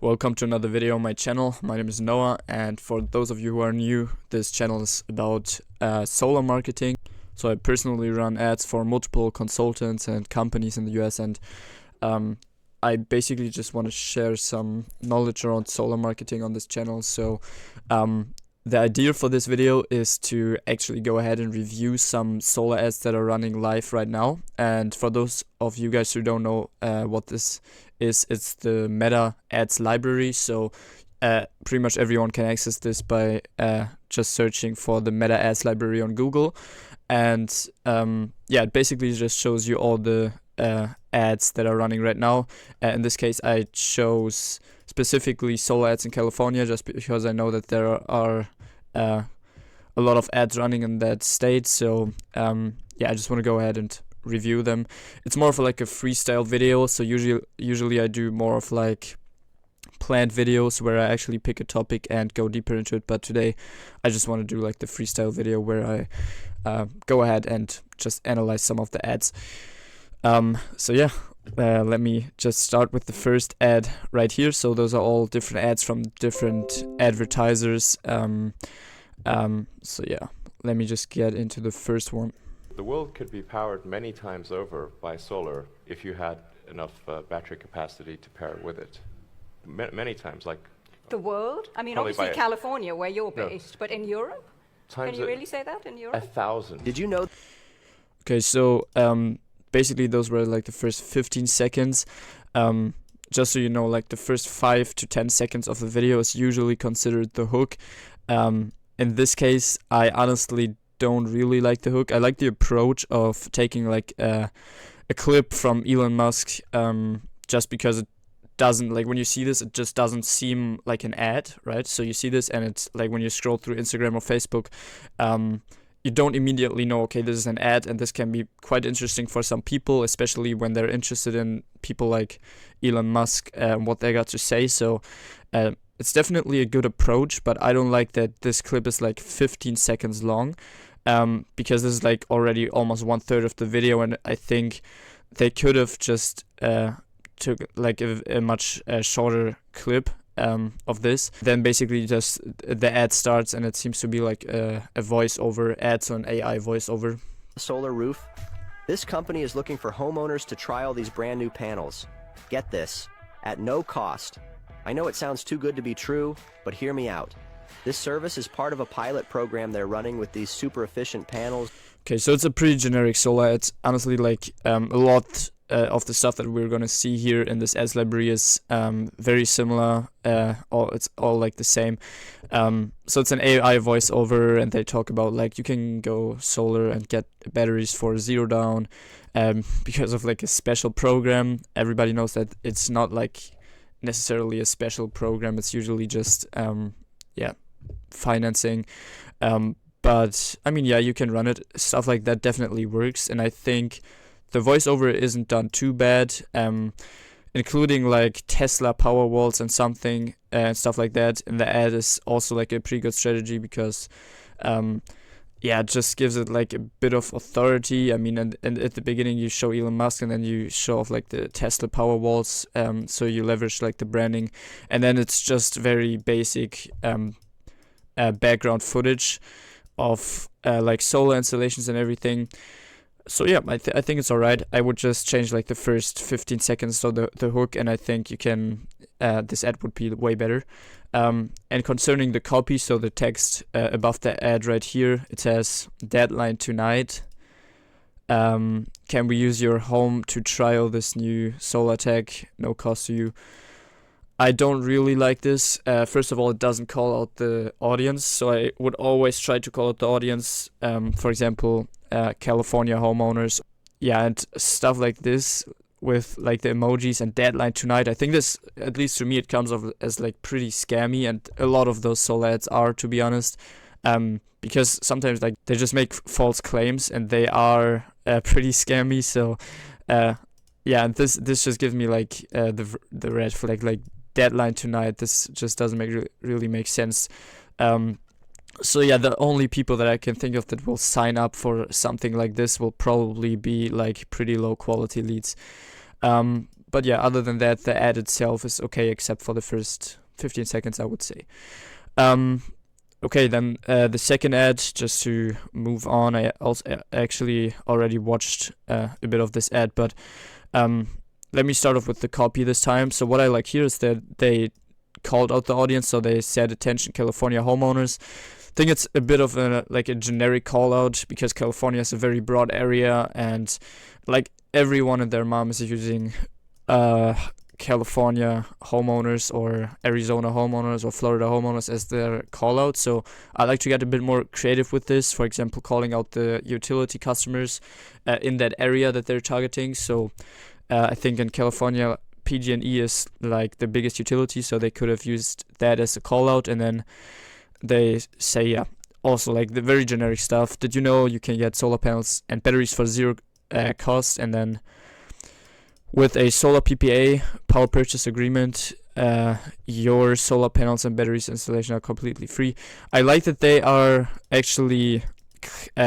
Welcome to another video on my channel. My name is Noah, and for those of you who are new, this channel is about solar marketing. So I personally run ads for multiple consultants and companies in the US, and I basically just want to share some knowledge around solar marketing on this channel. So the idea for this video is to actually go ahead and review some solar ads that are running live right now. And for those of you guys who don't know what this is, it's the Meta Ads library. So pretty much everyone can access this by just searching for the Meta Ads library on Google. And yeah, it basically just shows you all the ads that are running right now. In this case, I chose specifically solar ads in California just because I know that there are a lot of ads running in that state. So yeah, I just want to go ahead and review them. It's more of like a freestyle video, so usually I do more of like planned videos where I actually pick a topic and go deeper into it, but today I just want to do like the freestyle video where I go ahead and just analyze some of the ads. So yeah, let me just start with the first ad right here. So those are all different ads from different advertisers. So yeah, let me just get into the first one. The world could be powered many times over by solar if you had enough battery capacity to pair with it. Many times, like... The world? I mean, Probably obviously by California, where you're No. based, but in Europe? Can you really say that, in Europe? 1,000. Did you know? Okay, so basically those were like the first 15 seconds. Just so you know, like the first 5 to 10 seconds of the video is usually considered the hook. In this case, I honestly don't really like the hook. I like the approach of taking like a clip from Elon Musk, just because it doesn't, like when you see this, it just doesn't seem like an ad, right? So you see this and it's like when you scroll through Instagram or Facebook, you don't immediately know, okay, this is an ad, and this can be quite interesting for some people, especially when they're interested in people like Elon Musk and what they got to say. So it's definitely a good approach, but I don't like that this clip is like 15 seconds long, because this is like already almost 1/3 of the video, and I think they could have just took like a much shorter clip of this. Then basically just the ad starts, and it seems to be like a voiceover ad, so an AI voiceover. Solar roof? This company is looking for homeowners to trial these brand new panels. Get this, at no cost. I know it sounds too good to be true, but hear me out. This service is part of a pilot program they're running with these super efficient panels. Okay, so it's a pretty generic solar ad. Honestly, like a lot of the stuff that we're gonna see here in this ads library is very similar. It's all like the same. So it's an AI voiceover, and they talk about like you can go solar and get batteries for $0 down because of like a special program. Everybody knows that it's not like necessarily a special program. It's usually just yeah, financing. But I mean, yeah, you can run it. Stuff like that definitely works, and I think the voiceover isn't done too bad, including like Tesla power walls and something and stuff like that. And the ad is also like a pretty good strategy because yeah, it just gives it like a bit of authority. I mean, and at the beginning you show Elon Musk, and then you show off like the Tesla power walls, so you leverage like the branding, and then it's just very basic background footage of like solar installations and everything. So yeah, I think it's alright. I would just change like the first 15 seconds so the hook, and I think you can this ad would be way better. And concerning the copy, so the text above the ad right here, it says deadline tonight. Can we use your home to trial this new solar tech? No cost to you. I don't really like this. First of all, it doesn't call out the audience, so I would always try to call out the audience. For example, California homeowners. Yeah, and stuff like this with like the emojis and deadline tonight. I think this, at least to me, it comes off as like pretty scammy, and a lot of those solar ads are, to be honest, because sometimes like they just make false claims, and they are pretty scammy. So yeah, and this just gives me like the red flag, like deadline tonight. This just doesn't really make sense. So yeah, the only people that I can think of that will sign up for something like this will probably be like pretty low quality leads. But But yeah, other than that, the ad itself is okay, except for the first 15 seconds, I would say. Okay, then the second ad, just to move on, I also actually already watched a bit of this ad, but let me start off with the copy this time. So what I like here is that they called out the audience, so they said, "Attention California homeowners." I think it's a bit of a generic call out, because California is a very broad area, and like everyone and their mom is using California homeowners or Arizona homeowners or Florida homeowners as their call out. So I like to get a bit more creative with this, for example, calling out the utility customers in that area that they're targeting. So I think in California, PG&E is like the biggest utility, so they could have used that as a call out. And then they say, yeah, also like the very generic stuff. Did you know you can get solar panels and batteries for zero cost? And then with a solar PPA, power purchase agreement, your solar panels and batteries installation are completely free. I like that they are actually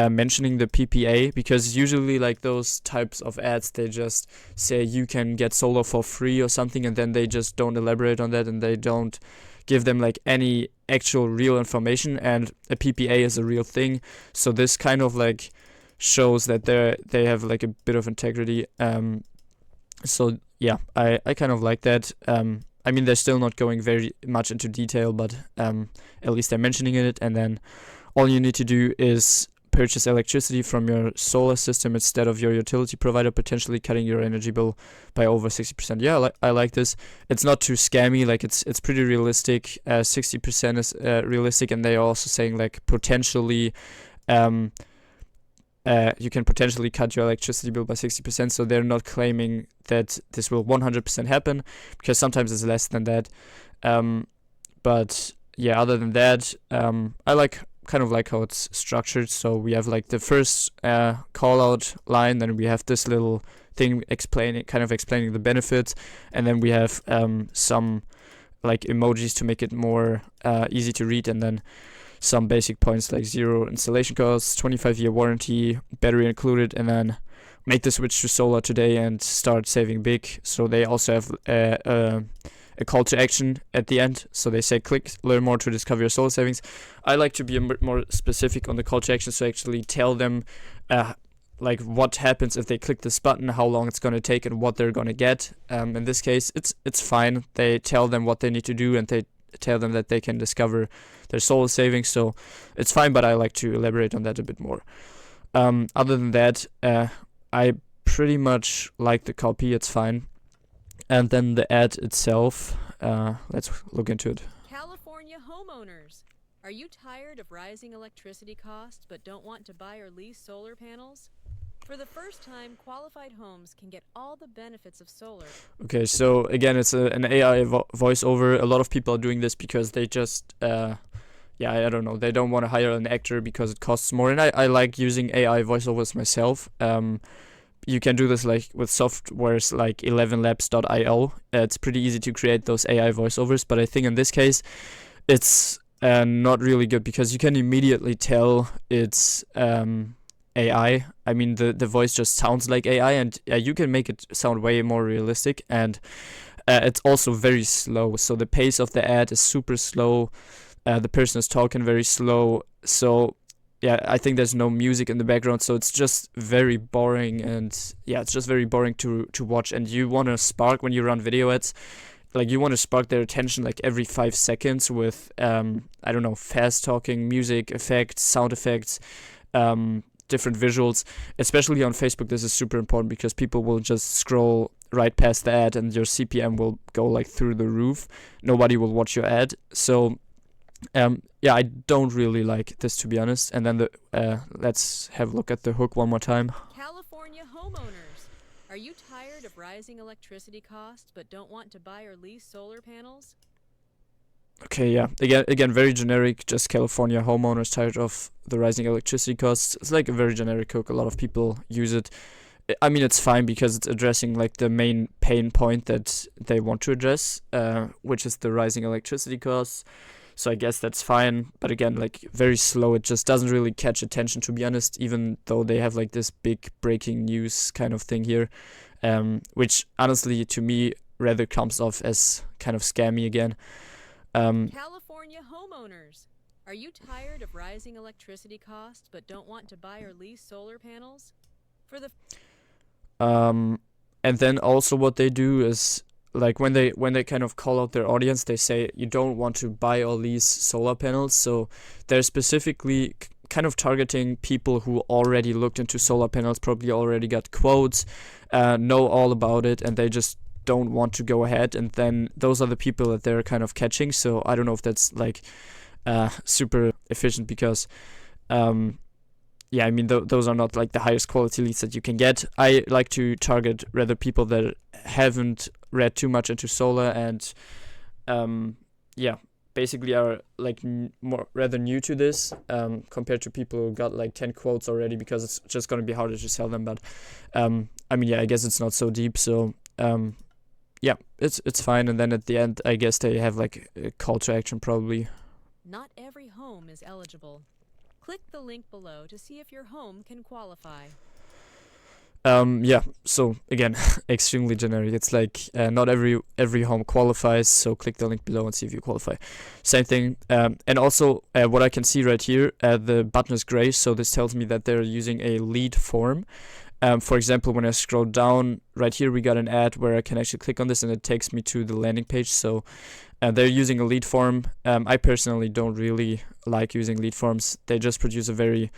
mentioning the PPA, because usually like those types of ads, they just say you can get solar for free or something, and then they just don't elaborate on that, and they don't give them like any actual real information. And a PPA is a real thing, so this kind of like shows that they have like a bit of integrity. So yeah, I kind of like that. I mean, they're still not going very much into detail, but at least they're mentioning it. And then all you need to do is purchase electricity from your solar system instead of your utility provider, potentially cutting your energy bill by over 60%. Yeah, I like this. It's not too scammy. Like it's pretty realistic. 60% is realistic, and they're also saying like potentially. You can potentially cut your electricity bill by 60%, so they're not claiming that this will 100% happen, because sometimes it's less than that. But yeah, other than that, I kind of like how it's structured. So we have like the first call out line, then we have this little thing explaining the benefits, and then we have some like emojis to make it more easy to read, and then some basic points like zero installation costs, 25-year warranty, battery included, and then make the switch to solar today and start saving big. So they also have a call to action at the end. So they say, click, learn more to discover your solar savings. I like to be a bit more specific on the call to action, so actually tell them like what happens if they click this button, how long it's going to take, and what they're going to get. In this case, it's fine. They tell them what they need to do, and they tell them that they can discover their solar savings, so it's fine, but I like to elaborate on that a bit more. Other than that, I pretty much like the copy, it's fine. And then the ad itself, let's look into it. California homeowners, are you tired of rising electricity costs but don't want to buy or lease solar panels? For the first time, qualified homes can get all the benefits of solar. Okay, so again, it's an AI voiceover. A lot of people are doing this because they just, I don't know, they don't want to hire an actor because it costs more. And I like using AI voiceovers myself. You can do this like with softwares like 11labs.io. It's pretty easy to create those AI voiceovers, but I think in this case, it's not really good, because you can immediately tell it's AI. I mean, the voice just sounds like AI, and you can make it sound way more realistic, and it's also very slow. So the pace of the ad is super slow. The person is talking very slow. So yeah, I think there's no music in the background, so it's just very boring, and yeah, it's just very boring to watch. And you want to spark when you run video ads. Like, you want to spark their attention like every 5 seconds with I don't know, fast talking, music effects, sound effects, different visuals. Especially on Facebook, this is super important, because people will just scroll right past the ad and your CPM will go like through the roof. Nobody will watch your ad. So I don't really like this, to be honest. And then let's have a look at the hook one more time. California homeowners, are you tired of rising electricity costs but don't want to buy or lease solar panels? Okay, yeah. Again, very generic. Just California homeowners tired of the rising electricity costs. It's like a very generic hook. A lot of people use it. I mean, it's fine because it's addressing like the main pain point that they want to address, which is the rising electricity costs. so I guess that's fine. But again, like very slow. It just doesn't really catch attention, to be honest, even though they have like this big breaking news kind of thing here, which honestly to me rather comes off as kind of scammy again. California homeowners, are you tired of rising electricity costs but don't want to buy or lease solar panels? For the and then also what they do is, like when they kind of call out their audience, they say you don't want to buy or lease solar panels. So they're specifically kind of targeting people who already looked into solar panels, probably already got quotes, know all about it, and they just don't want to go ahead. And then those are the people that they're kind of catching. So I don't know if that's like super efficient, because yeah, I mean, those are not like the highest quality leads that you can get. I like to target rather people that haven't read too much into solar and yeah, basically are like more rather new to this, compared to people who got like 10 quotes already, because it's just going to be harder to sell them. But I mean, yeah, I guess it's not so deep. So yeah, it's fine. And then at the end, I guess they have like a call to action probably. Not every home is eligible. Click the link below to see if your home can qualify. Yeah, so again, extremely generic. It's like not every home qualifies, so click the link below and see if you qualify. Same thing. And also what I can see right here, the button is gray, so this tells me that they're using a lead form. For example, when I scroll down right here, we got an ad where I can actually click on this and it takes me to the landing page. So they're using a lead form. I personally don't really like using lead forms. They just produce a very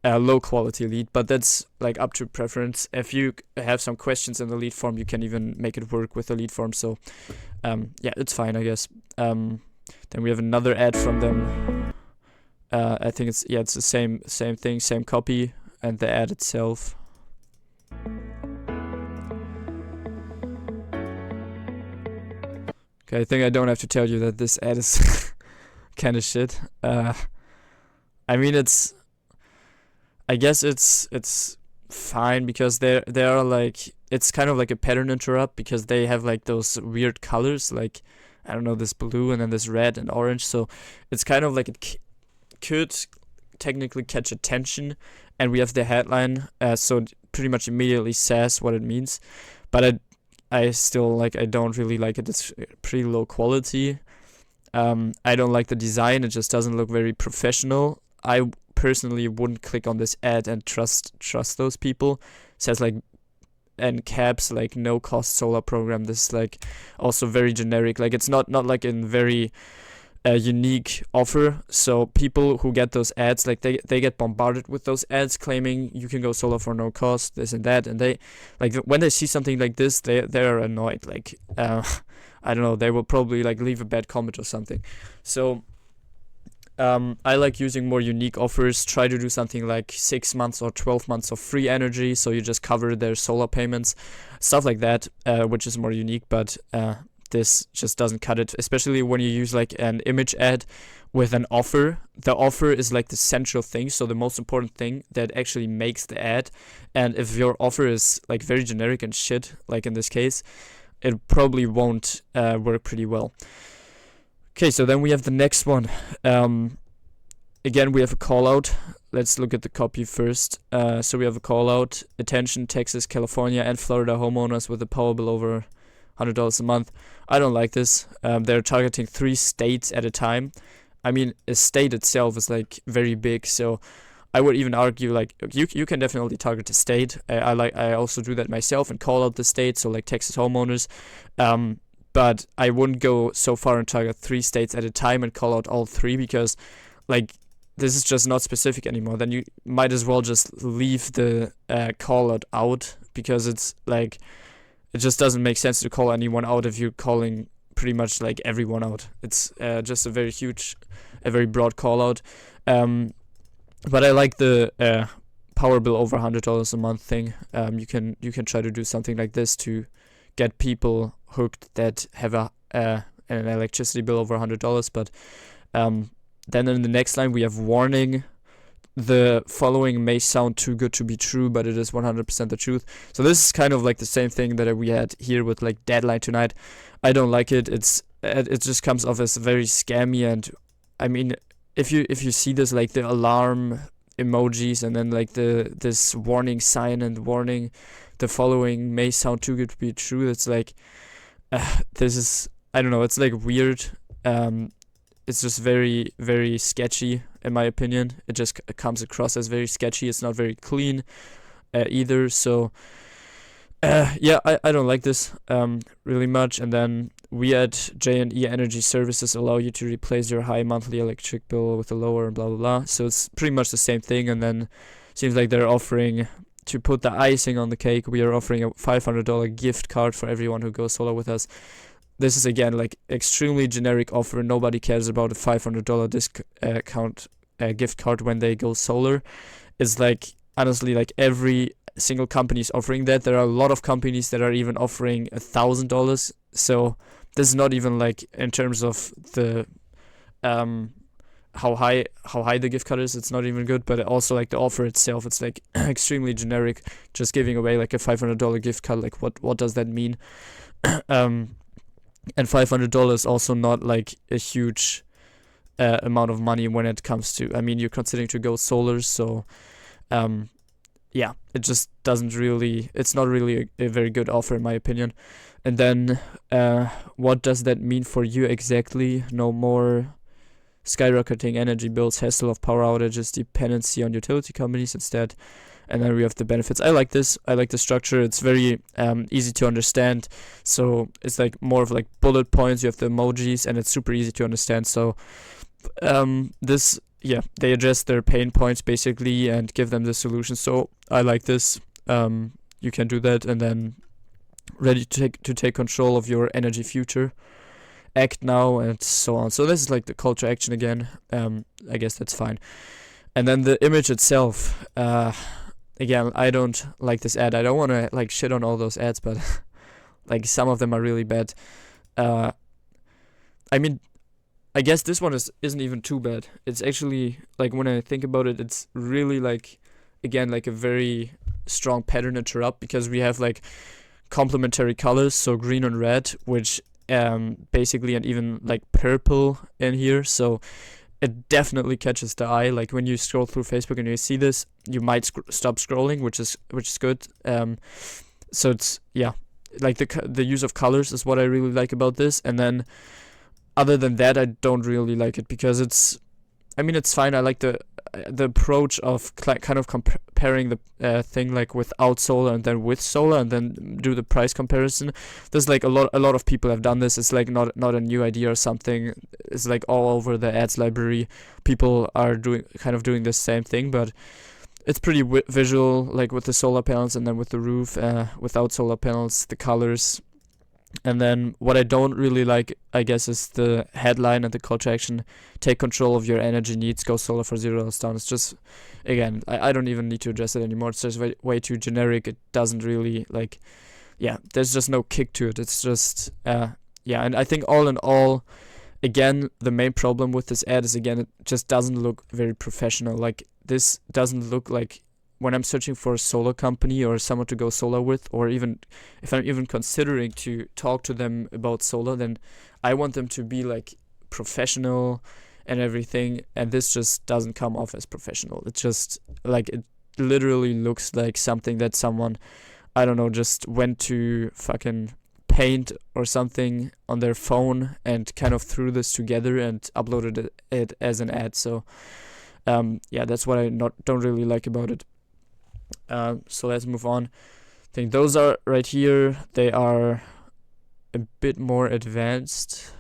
low quality lead, but that's like up to preference. If you have some questions in the lead form, you can even make it work with the lead form. So yeah, it's fine, I guess. Then we have another ad from them. I think it's the same thing, same copy, and the ad itself. Okay, I think I don't have to tell you that this ad is kind of shit. I mean, I guess it's fine, because they are like, it's kind of like a pattern interrupt, because they have like those weird colors, like I don't know, this blue and then this red and orange. So it's kind of like it could technically catch attention, and we have the headline, so it pretty much immediately says what it means. But I still like, I don't really like it. It's pretty low quality. I don't like the design. It just doesn't look very professional. I personally wouldn't click on this ad and trust those people. It says like in caps, like no cost solar program. This is like also very generic. Like it's not like in very unique offer. So people who get those ads, like they get bombarded with those ads claiming you can go solar for no cost, this and that, and they like when they see something like this, they're annoyed. Like I don't know, they will probably like leave a bad comment or something. So I like using more unique offers. Try to do something like 6 months or 12 months of free energy, so you just cover their solar payments, stuff like that, which is more unique. But this just doesn't cut it, especially when you use like an image ad with an offer. The offer is like the central thing, so the most important thing that actually makes the ad. And if your offer is like very generic and shit, like in this case, it probably won't work pretty well. Okay, so then we have the next one. Again, we have a call out. Let's look at the copy first. So we have a call out. Attention, Texas, California, and Florida homeowners with a power bill over $100 a month. I don't like this. They're targeting 3 states at a time. I mean, a state itself is like very big, so I would even argue like you can definitely target a state. I also do that myself and call out the state, so like Texas homeowners. But I wouldn't go so far and target 3 states at a time and call out all 3, because like this is just not specific anymore. Then you might as well just leave the call out, because it's like it just doesn't make sense to call anyone out if you're calling pretty much like everyone out. It's just a very broad call out. But I like the power bill over $100 a month thing. You can try to do something like this to get people hooked that have an electricity bill over $100. But then in the next line we have warning. The following may sound too good to be true, but it is 100% the truth. So this is kind of like the same thing that we had here with like deadline tonight. I don't like it. It just comes off as very scammy, and I mean, if you see this, like the alarm emojis and then like this warning sign and warning, the following may sound too good to be true. It's like this is, I don't know, it's like weird. It's just very, very sketchy in my opinion. It just comes across as very sketchy. It's not very clean either. So yeah, I don't like this really much. And then we at J&E Energy Services allow you to replace your high monthly electric bill with a lower blah blah blah. So it's pretty much the same thing. And then seems like they're offering, to put the icing on the cake, we are offering a $500 gift card for everyone who goes solar with us. This is again like extremely generic offer. Nobody cares about a $500 discount gift card when they go solar. It's like, honestly, like every single company is offering that. There are a lot of companies that are even offering $1,000. So this is not even like in terms of the how high the gift card is. It's not even good, but also like the offer itself, it's like extremely generic. Just giving away like a $500 gift card, like what does that mean? And $500 is also not like a huge amount of money when it comes to, I mean, you're considering to go solar, so yeah, it just doesn't really, it's not really a very good offer in my opinion. And then what does that mean for you exactly? No more skyrocketing energy bills, hassle of power outages, dependency on utility companies instead. And then we have the benefits. I like this. I like the structure. It's very easy to understand. So it's like more of like bullet points. You have the emojis, and it's super easy to understand. So this, yeah, they address their pain points basically and give them the solution. So I like this. You can do that, and then ready to take control of your energy future. Act now, and so on. So this is like the call to action again. I guess that's fine. And then the image itself. Again, I don't like this ad. I don't want to like shit on all those ads, but like some of them are really bad. I mean, I guess this one isn't even too bad. It's actually, like, when I think about it, it's really like, again, like a very strong pattern interrupt, because we have like complementary colors, so green and red, which basically, and even like purple in here. So it definitely catches the eye. Like when you scroll through Facebook and you see this, you might stop scrolling, which is good. So it's, yeah, like the use of colors is what I really like about this. And then other than that, I don't really like it, because it's, I mean, it's fine. I like the approach of kind of comparing the thing like without solar and then with solar, and then do the price comparison. There's like a lot of people have done this. It's like not a new idea or something. It's like all over the ads library. People are doing the same thing, but it's pretty visual, like with the solar panels, and then with the roof without solar panels, the colors. And then what I don't really like, I guess, is the headline and the call to action: take control of your energy needs, go solar for $0 down. It's just, again, I don't even need to address it anymore. It's just way too generic. It doesn't really, like, yeah, there's just no kick to it. It's just, yeah, and I think all in all, again, the main problem with this ad is, again, it just doesn't look very professional. Like, this doesn't look like, when I'm searching for a solar company or someone to go solar with, or even if I'm even considering to talk to them about solar, then I want them to be like professional and everything, and this just doesn't come off as professional. It's just like, it literally looks like something that someone, I don't know, just went to fucking Paint or something on their phone and kind of threw this together and uploaded it as an ad. So yeah, that's what I don't really like about it. So let's move on. I think those are right here. They are a bit more advanced.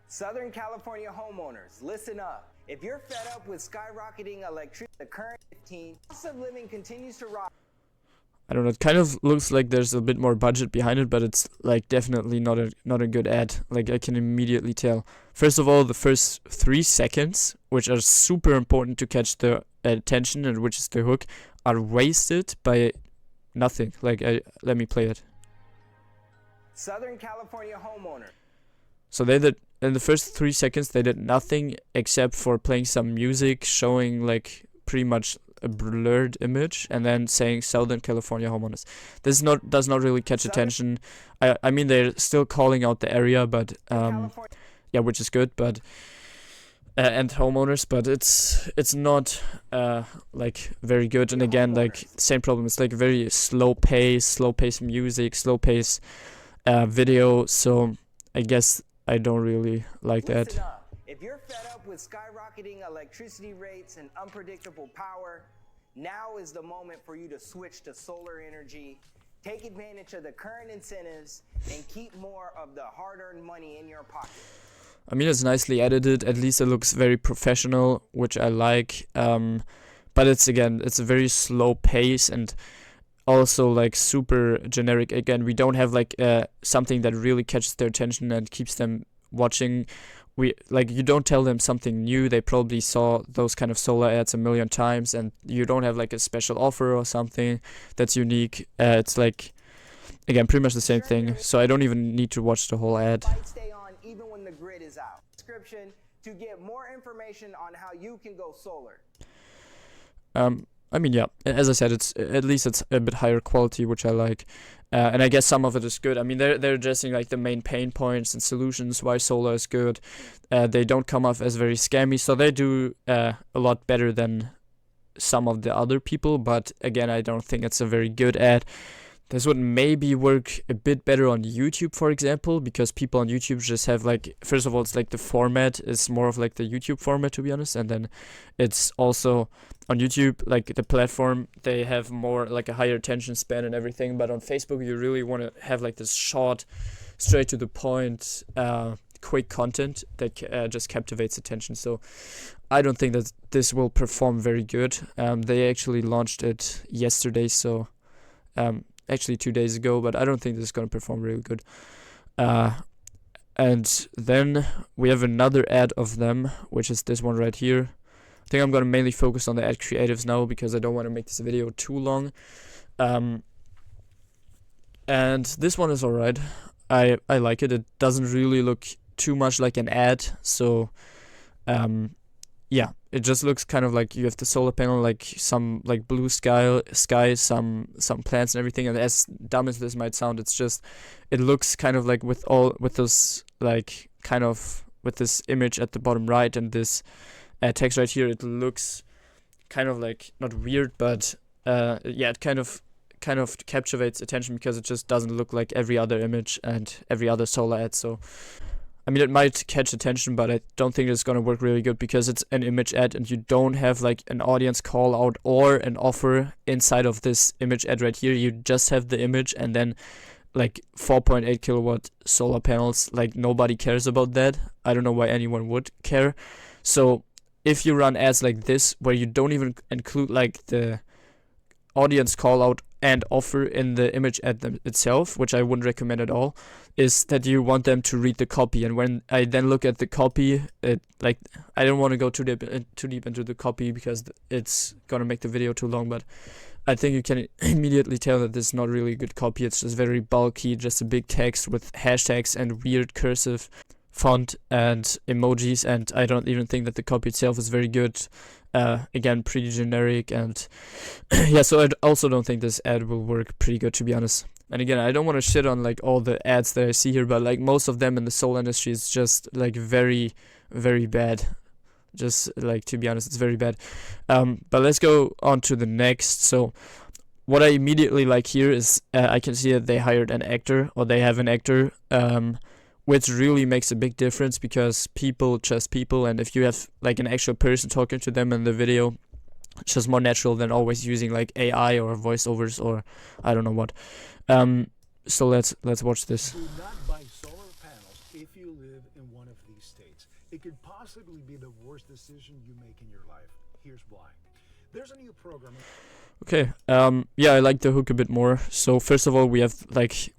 Southern California homeowners, listen up. If you're fed up with skyrocketing electricity, the current 15, cost of living continues to rise. I don't know, it kind of looks like there's a bit more budget behind it, but it's like definitely not a good ad. Like, I can immediately tell. First of all, the first 3 seconds, which are super important to catch the attention and which is the hook, are wasted by nothing. Like, let me play it. Southern California homeowner. So they did, in the first 3 seconds, they did nothing except for playing some music, showing like pretty much a blurred image, and then saying Southern California homeowners. This does not really catch attention. I mean, they're still calling out the area, but yeah, which is good, but and homeowners, but it's not like very good. And again, like same problem. It's like very slow pace music, slow pace video. So I guess I don't really like that. Listen up. If you're fed up with skyrocketing electricity rates and unpredictable power, now is the moment for you to switch to solar energy. Take advantage of the current incentives and keep more of the hard-earned money in your pocket. I mean, it's nicely edited. At least it looks very professional, which I like. But it's a very slow pace and also like super generic. Again, we don't have like something that really catches their attention and keeps them watching. You don't tell them something new. They probably saw those kind of solar ads a million times, and you don't have like a special offer or something that's unique. It's like, again, pretty much the same thing. So I don't even need to watch the whole ad. Stay on even when the grid is out. Description to get more information on how you can go solar. I mean, yeah, as I said, it's a bit higher quality, which I like. And I guess some of it is good. I mean, they're addressing like the main pain points and solutions why solar is good. They don't come off as very scammy, so they do a lot better than some of the other people. But again, I don't think it's a very good ad. This would maybe work a bit better on YouTube, for example, because people on YouTube just have like, first of all, it's like the format is more of like the YouTube format, to be honest. And then it's also on YouTube, like the platform, they have more like a higher attention span and everything. But on Facebook, you really want to have like this short, straight to the point, quick content that just captivates attention. So I don't think that this will perform very good. They actually launched it yesterday, so actually 2 days ago, but I don't think this is going to perform really good. And then we have another ad of them, which is this one right here. I think I'm going to mainly focus on the ad creatives now because I don't want to make this video too long. And this one is alright. I like it. It doesn't really look too much like an ad, so yeah, it just looks kind of like you have the solar panel, like some like blue sky, some plants and everything. And as dumb as this might sound, it looks kind of like with this like kind of with this image at the bottom right and this text right here. It looks kind of like not weird, but yeah, it kind of captivates attention because it just doesn't look like every other image and every other solar ad. So I mean, it might catch attention, but I don't think it's going to work really good because it's an image ad and you don't have like an audience call out or an offer inside of this image ad right here. You just have the image and then like 4.8 kilowatt solar panels. Like nobody cares about that. I don't know why anyone would care. So if you run ads like this where you don't even include like the audience call out and offer in the image ad itself, which I wouldn't recommend at all, is that you want them to read the copy. And when I then look at the copy, I don't want to go too deep into the copy because it's gonna make the video too long, but I think you can immediately tell that this is not really good copy. It's just very bulky, just a big text with hashtags and weird cursive font and emojis, and I don't even think that the copy itself is very good. Again, pretty generic, and yeah, so I also don't think this ad will work pretty good, to be honest. And again, I don't want to shit on like all the ads that I see here, but like most of them in the solar industry is just like very, very bad. Just like, to be honest, it's very bad. But let's go on to the next. So what I immediately like here is I can see that they hired an actor, or they have an actor, which really makes a big difference because people just people, and if you have like an actual person talking to them in the video, it's just more natural than always using like AI or voiceovers or I don't know what. So let's watch this. Do not buy solar panels if you live in one of these states. It could possibly be the worst decision you make in your life. Here's why. There's a new program. Okay. Yeah, I like the hook a bit more. So first of all, we have like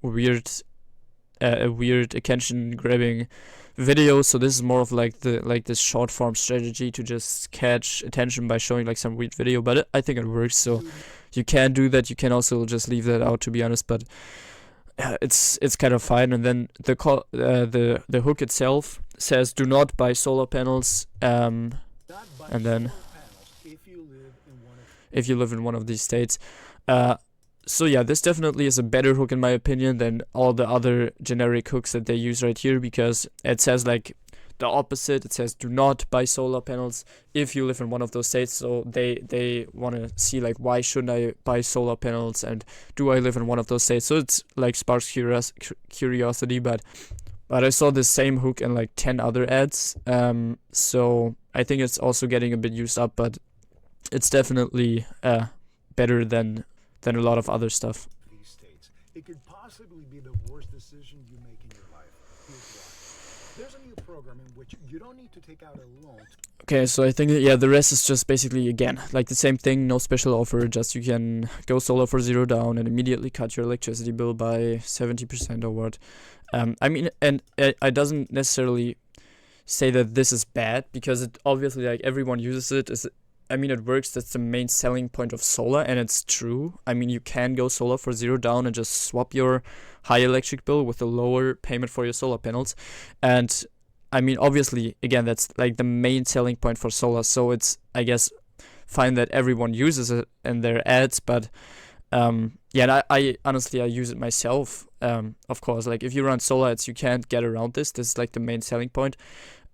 a weird attention grabbing video. So this is more of like this short form strategy to just catch attention by showing like some weird video, but I think it works. So you can do that. You can also just leave that out, to be honest, but it's kind of fine. And then the hook itself says do not buy solar panels, and then if you live in one of these states. So yeah, this definitely is a better hook in my opinion than all the other generic hooks that they use right here, because it says like the opposite. It says do not buy solar panels if you live in one of those states. So they want to see like, why shouldn't I buy solar panels, and do I live in one of those states? So it's like sparks curiosity, but I saw the same hook in like 10 other ads. So I think it's also getting a bit used up, but it's definitely better than a lot of other stuff. These states, it could possibly be the worst decision you make in your life. Here's why. There's a new program in which you don't need to take out a loan. Okay, so I think the rest is just basically, again, like the same thing, no special offer, just you can go solar for 0 down and immediately cut your electricity bill by 70% or what. I mean, and I doesn't necessarily say that this is bad, because it obviously, like, everyone uses it. I mean, it works. That's the main selling point of solar, and it's true. I mean, you can go solar for 0 down and just swap your high electric bill with a lower payment for your solar panels. And I mean, obviously, again, that's like the main selling point for solar. So it's, I guess, fine that everyone uses it in their ads, but and I honestly, I use it myself. Of course, like if you run solar ads, you can't get around this. This is like the main selling point.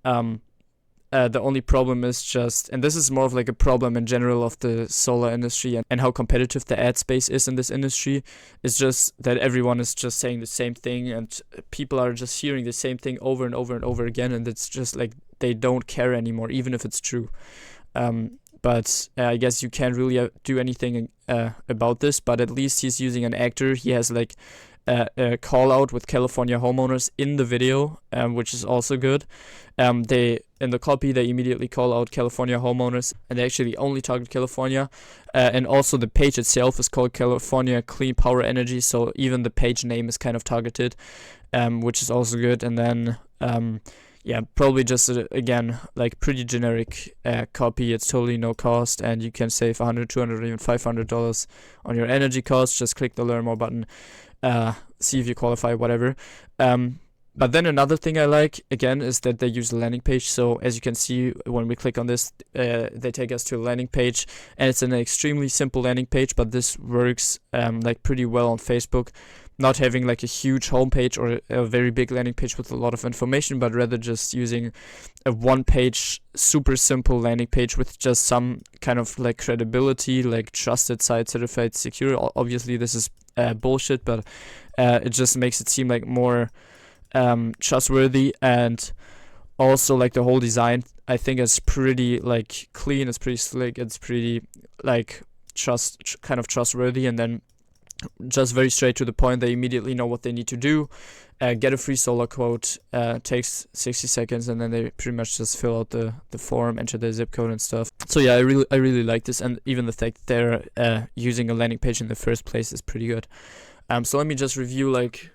The only problem is just, and this is more of like a problem in general of the solar industry and how competitive the ad space is in this industry, is just that everyone is just saying the same thing, and people are just hearing the same thing over and over and over again, and it's just like they don't care anymore, even if it's true. But I guess you can't really do anything about this, but at least he's using an actor. He has like a call out with California homeowners in the video, which is also good. In the copy, they immediately call out California homeowners, and they actually only target California. And also the page itself is called California Clean Power Energy, so even the page name is kind of targeted, which is also good. And then probably just again, like pretty generic copy. It's totally no cost, and you can save $100, $200, or even $500 on your energy costs. Just click the learn more button, see if you qualify, whatever. But then another thing I like, again, is that they use a landing page. So as you can see, when we click on this, they take us to a landing page, and it's an extremely simple landing page, but this works like pretty well on Facebook. Not having like a huge homepage or a very big landing page with a lot of information, but rather just using a one-page, super simple landing page with just some kind of like credibility, like trusted site, certified, secure. Obviously, this is bullshit, but it just makes it seem like more trustworthy. And also like the whole design, I think, is pretty like clean. It's pretty slick. It's pretty like kind of trustworthy, and then just very straight to the point. They immediately know what they need to do. Get a free solar quote, takes 60 seconds, and then they pretty much just fill out the form, enter their zip code and stuff. So yeah, I really like this, and even the fact they're using a landing page in the first place is pretty good. So let me just review like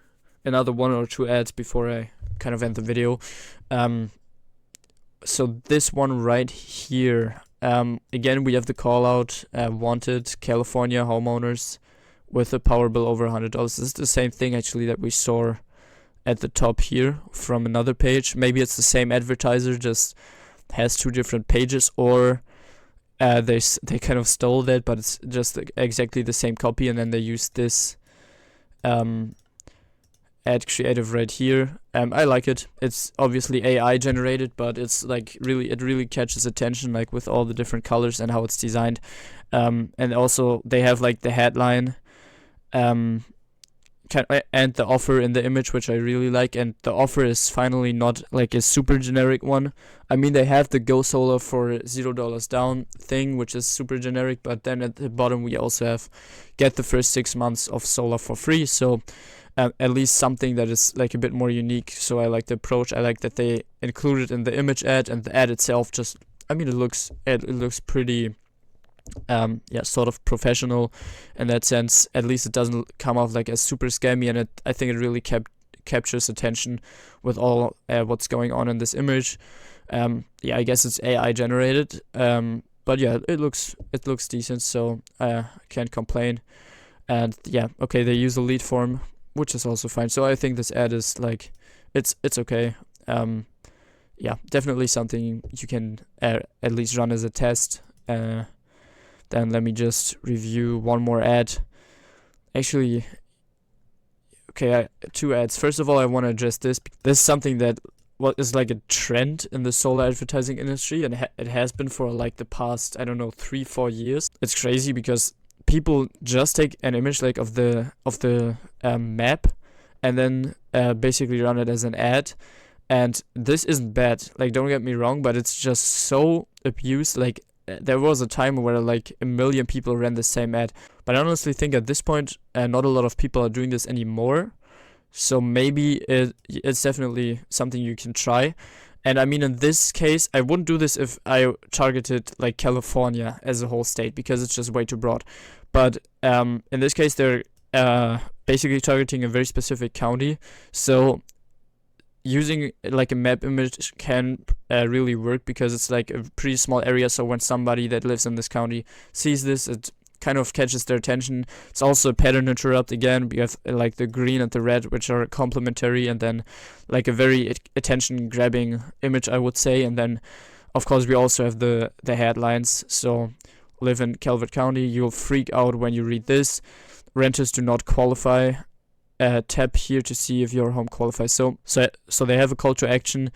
another 1 or 2 ads before I kind of end the video. So this one right here, again, we have the call out, wanted California homeowners with a power bill over $100. This is the same thing actually that we saw at the top here from another page. Maybe it's the same advertiser, just has 2 different pages, or they kind of stole that, but it's just exactly the same copy, and then they use this ad creative right here. I like it. It's obviously AI generated, but it's like it really catches attention, like with all the different colors and how it's designed. And also they have like the headline and the offer in the image, which I really like, and the offer is finally not like a super generic one. I mean, they have the go solar for $0 down thing, which is super generic, but then at the bottom we also have get the first 6 months of solar for free. So at least something that is like a bit more unique. So I like the approach. I like that they included in the image ad, and the ad itself just, I mean, it looks pretty sort of professional in that sense. At least it doesn't come off like as super scammy, and I think it really captures attention with all what's going on in this image. I guess it's AI generated, but yeah, it looks decent, so I can't complain. And yeah, okay, they use a lead form, which is also fine. So I think this ad is like, it's okay. Definitely something you can at least run as a test. Then let me just review one more ad. Actually, okay, 2 ads. First of all, I want to address this. This is something that what is like a trend in the solar advertising industry, and it has been for like the past, I don't know, 3-4 years. It's crazy because people just take an image like of the map and then basically run it as an ad. And this isn't bad, like, don't get me wrong, but it's just so abused. Like, there was a time where like 1 million people ran the same ad, but I honestly think at this point not a lot of people are doing this anymore. So maybe it's definitely something you can try. And I mean, in this case, I wouldn't do this if I targeted like California as a whole state, because it's just way too broad. But in this case, they're basically targeting a very specific county. So using like a map image can really work, because it's like a pretty small area. So when somebody that lives in this county sees this, it kind of catches their attention. It's also a pattern interrupt. Again, we have like the green and the red, which are complementary, and then like a very attention grabbing image, I would say. And then of course we also have the headlines. So live in Calvert County, you'll freak out when you read this. Renters do not qualify. Tap here to see if your home qualifies. So they have a call to action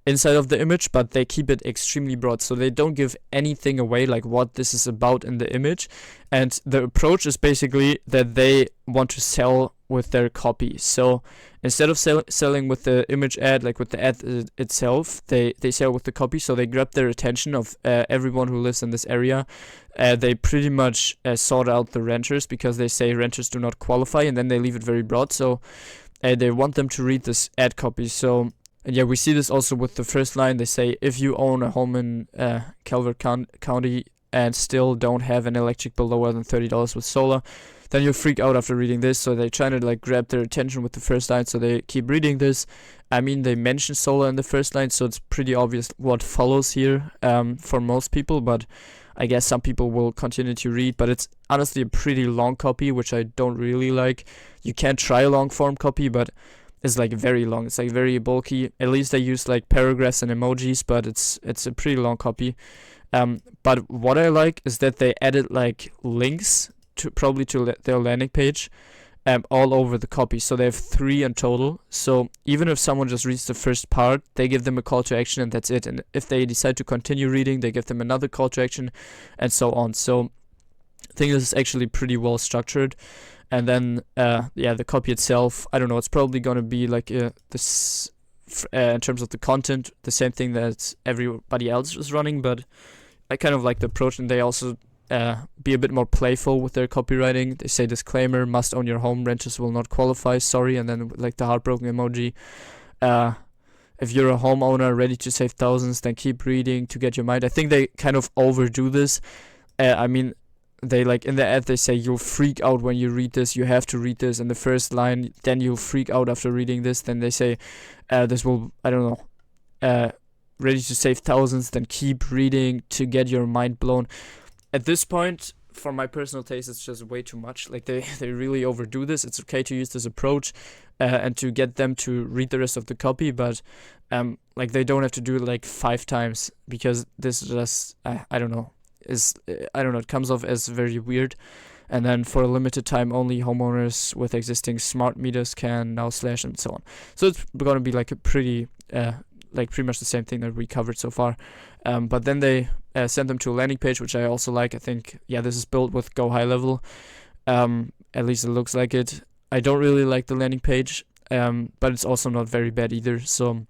inside of the image, but they keep it extremely broad. So they don't give anything away, like what this is about in the image. And the approach is basically that they want to sell with their copy. So instead of selling with the image ad, like with the ad itself, they sell with the copy. So they grab their attention of everyone who lives in this area. They pretty much sort out the renters, because they say renters do not qualify, and then they leave it very broad. So they want them to read this ad copy. So yeah, we see this also with the first line. They say, if you own a home in Calvert County and still don't have an electric bill lower than $30 with solar, then you'll freak out after reading this. So they try to like grab their attention with the first line, so they keep reading this. I mean, they mention solar in the first line, so it's pretty obvious what follows here for most people, but I guess some people will continue to read. But it's honestly a pretty long copy, which I don't really like. You can try a long form copy, but it's like very long. It's like very bulky. At least I use like paragraphs and emojis, but it's a pretty long copy. But what I like is that they added like links to their landing page all over the copy. So they have 3 in total. So even if someone just reads the first part, they give them a call to action, and that's it. And if they decide to continue reading, they give them another call to action, and so on. So I think this is actually pretty well structured. And then the copy itself, I don't know, it's probably going to be like this in terms of the content, the same thing that everybody else is running. But I kind of like the approach, and they also be a bit more playful with their copywriting. They say, disclaimer, must own your home, renters will not qualify, sorry, and then like the heartbroken emoji. If you're a homeowner ready to save thousands, then keep reading to get your mind. I think they kind of overdo this. I mean, they like in the ad they say, you'll freak out when you read this, you have to read this in the first line, then you'll freak out after reading this. Then they say this will, I don't know, ready to save thousands, then keep reading to get your mind blown. At this point, for my personal taste, it's just way too much. Like they really overdo this. It's okay to use this approach and to get them to read the rest of the copy, but like they don't have to do it like 5 times, because this just I don't know, it comes off as very weird. And then for a limited time only, homeowners with existing smart meters can now slash and so on. So it's gonna be like a pretty much the same thing that we covered so far. But then they send them to a landing page, which I also like. I think, this is built with GoHighLevel. At least it looks like it. I don't really like the landing page, but it's also not very bad either. So,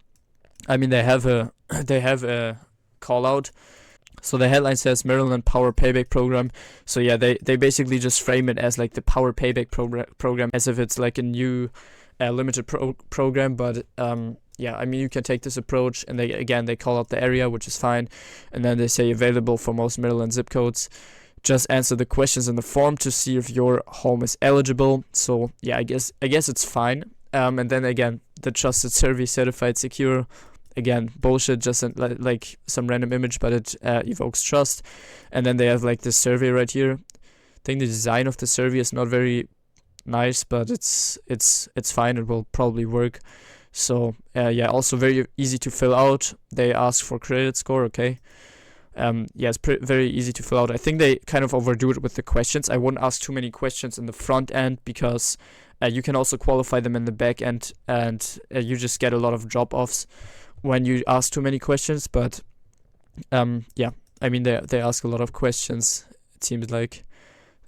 I mean, they have a call out. So the headline says Maryland Power Payback Program. So yeah, they basically just frame it as like the Power Payback program, as if it's like a new limited program. But I mean, you can take this approach, and they call out the area, which is fine, and then they say available for most Maryland zip codes. Just answer the questions in the form to see if your home is eligible. So yeah, I guess it's fine. And then again, the trusted survey, certified, secure. Again, bullshit, just like some random image, but it evokes trust. And then they have like this survey right here. I think the design of the survey is not very nice, but it's fine. It will probably work. So also very easy to fill out. They ask for credit score, okay. It's very easy to fill out. I think they kind of overdo it with the questions. I wouldn't ask too many questions in the front end, because you can also qualify them in the back end, and you just get a lot of drop-offs when you ask too many questions, but yeah, I mean they ask a lot of questions, it seems like.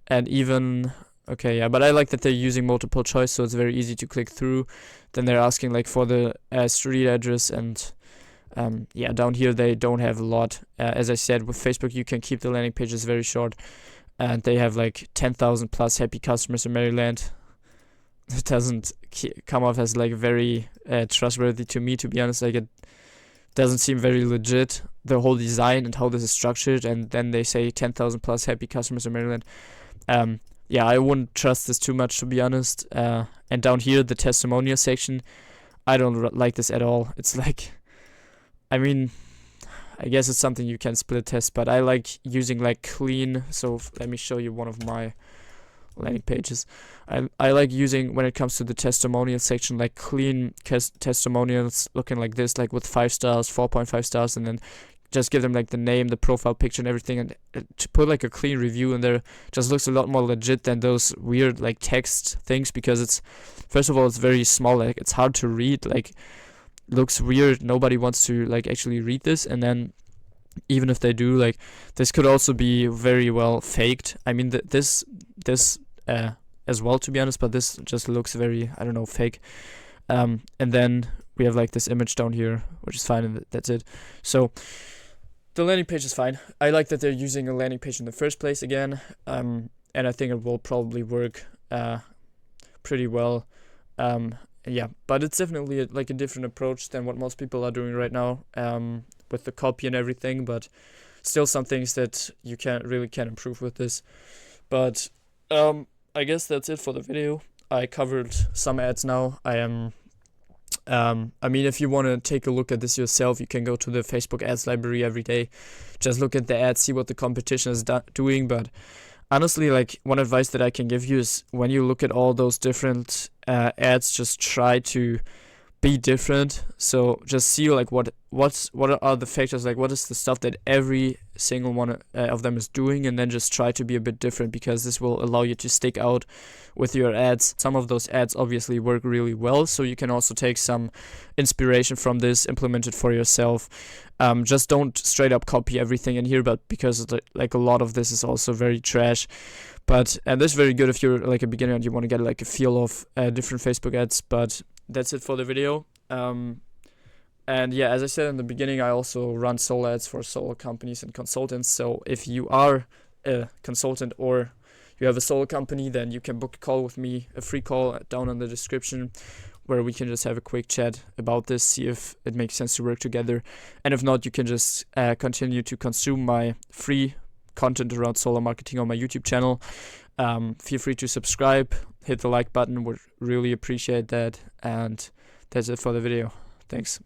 And even okay, yeah, but I like that they're using multiple choice, so it's very easy to click through. Then they're asking like for the street address, and yeah, down here they don't have a lot. As I said, with Facebook you can keep the landing pages very short, and they have like 10,000 plus happy customers in Maryland. It doesn't come off as like very trustworthy to me, to be honest. Like, it doesn't seem very legit, the whole design and how this is structured, and then they say 10,000 plus happy customers in Maryland. Yeah, I wouldn't trust this too much, to be honest. And down here, the testimonial section, I don't like this at all. It's like, I mean, I guess it's something you can split test, but I like using like clean. So let me show you one of my landing pages. I like using, when it comes to the testimonial section, like clean testimonials looking like this, like with 5 stars, 4.5 stars, and then just give them like the name, the profile picture and everything, and to put like a clean review in there just looks a lot more legit than those weird like text things, because it's, first of all, it's very small, like it's hard to read, like looks weird, nobody wants to like actually read this. And then even if they do, like this could also be very well faked. I mean this as well, to be honest, but this just looks very, I don't know, fake. And then we have like this image down here, which is fine, and that's it. So the landing page is fine. I like that they're using a landing page in the first place again, and I think it will probably work pretty well. Yeah, but it's definitely like a different approach than what most people are doing right now, with the copy and everything, but still some things that you can improve with this. But I guess that's it for the video. I covered some ads now. I mean, if you want to take a look at this yourself, you can go to the Facebook ads library every day. Just look at the ads, see what the competition is doing. But honestly, like, one advice that I can give you is, when you look at all those different ads, just try to be different. So just see like what are the factors, like what is the stuff that every single one of them is doing, and then just try to be a bit different, because this will allow you to stick out with your ads. Some of those ads obviously work really well, so you can also take some inspiration from this, implement it for yourself. Just don't straight up copy everything in here, but because like a lot of this is also very trash. And this is very good if you're like a beginner and you want to get like a feel of different Facebook ads. But that's it for the video. And yeah, as I said in the beginning, I also run solo ads for solo companies and consultants. So if you are a consultant or you have a solo company, then you can book a call with me, a free call down in the description, where we can just have a quick chat about this, see if it makes sense to work together. And if not, you can just continue to consume my free content around solar marketing on my YouTube channel. Feel free to subscribe, hit the like button, would really appreciate that. And that's it for the video. Thanks.